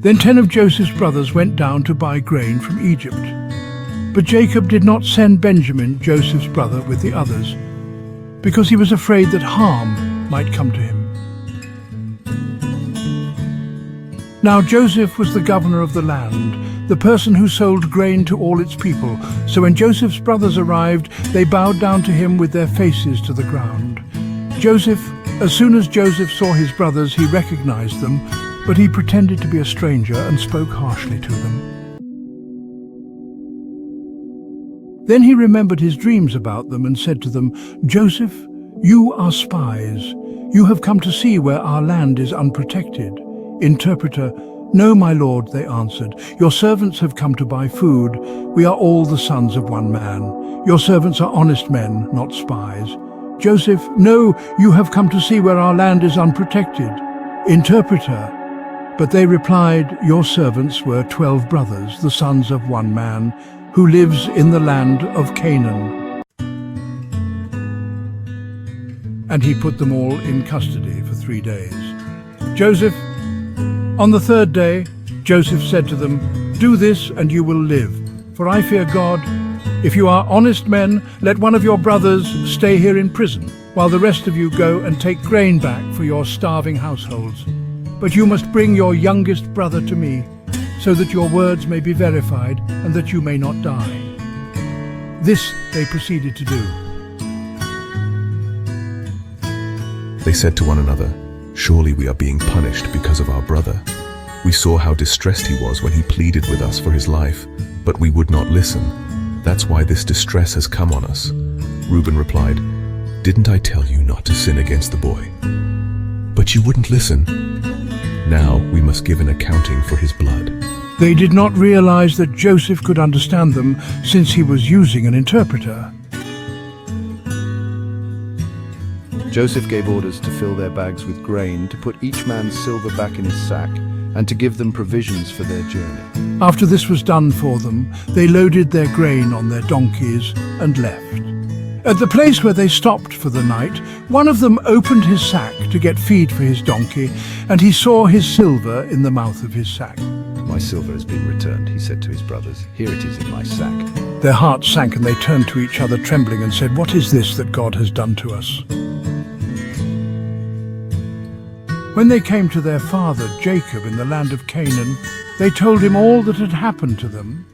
Then 10 of Joseph's brothers went down to buy grain from Egypt. But Jacob did not send Benjamin, Joseph's brother, with the others, because he was afraid that harm might come to him. Now Joseph was the governor of the land, the person who sold grain to all its people. So when Joseph's brothers arrived, they bowed down to him with their faces to the ground. As soon as Joseph saw his brothers, he recognized them, but he pretended to be a stranger and spoke harshly to them. Then he remembered his dreams about them and said to them, "Joseph, you are spies. You have come to see where our land is unprotected." Interpreter, "No, my lord," they answered. "Your servants have come to buy food. We are all the sons of one man. Your servants are honest men, not spies." Joseph, "No, you have come to see where our land is unprotected." Interpreter, but they replied, "Your servants were 12 brothers, the sons of one man, who lives in the land of Canaan." And he put them all in custody for 3 days. On the 3rd day, Joseph said to them, "Do this and you will live, for I fear God. If you are honest men, let one of your brothers stay here in prison, while the rest of you go and take grain back for your starving households. But you must bring your youngest brother to me, so that your words may be verified and that you may not die." This they proceeded to do. They said to one another, "Surely we are being punished because of our brother. We saw how distressed he was when he pleaded with us for his life, but we would not listen. That's why this distress has come on us." Reuben replied, "Didn't I tell you not to sin against the boy? But you wouldn't listen. Now we must give an accounting for his blood." They did not realize that Joseph could understand them, since he was using an interpreter. Joseph gave orders to fill their bags with grain, to put each man's silver back in his sack, and to give them provisions for their journey. After this was done for them, they loaded their grain on their donkeys and left. At the place where they stopped for the night, one of them opened his sack to get feed for his donkey, and he saw his silver in the mouth of his sack. "My silver has been returned," he said to his brothers. "Here it is in my sack." Their hearts sank and they turned to each other trembling and said, "What is this that God has done to us?" When they came to their father Jacob in the land of Canaan, they told him all that had happened to them.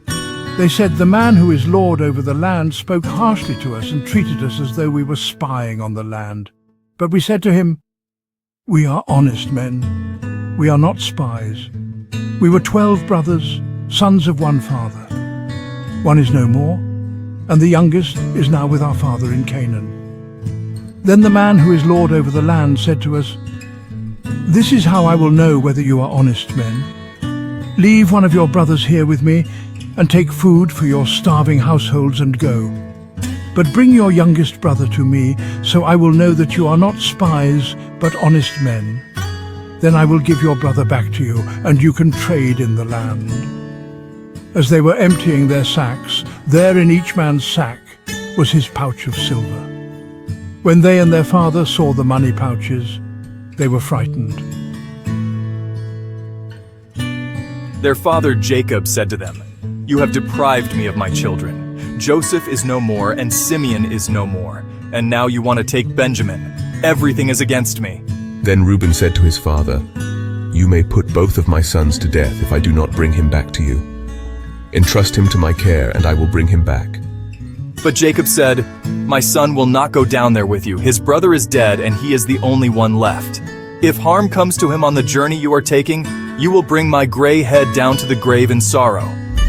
They said, "The man who is lord over the land spoke harshly to us and treated us as though we were spying on the land. But we said to him, 'We are honest men. We are not spies. We were 12 brothers, sons of one father. One is no more, and the youngest is now with our father in Canaan.' Then the man who is lord over the land said to us, 'This is how I will know whether you are honest men. Leave one of your brothers here with me, and take food for your starving households and go. But bring your youngest brother to me, so I will know that you are not spies, but honest men. Then I will give your brother back to you, and you can trade in the land.' As they were emptying their sacks, there in each man's sack was his pouch of silver. When they and their father saw the money pouches, they were frightened. Their father Jacob said to them, "You have deprived me of my children. Joseph is no more, and Simeon is no more. And now you want to take Benjamin. Everything is against me." Then Reuben said to his father, "You may put both of my sons to death if I do not bring him back to you. Entrust him to my care, and I will bring him back." But Jacob said, "My son will not go down there with you. His brother is dead, and he is the only one left. If harm comes to him on the journey you are taking, you will bring my gray head down to the grave in sorrow."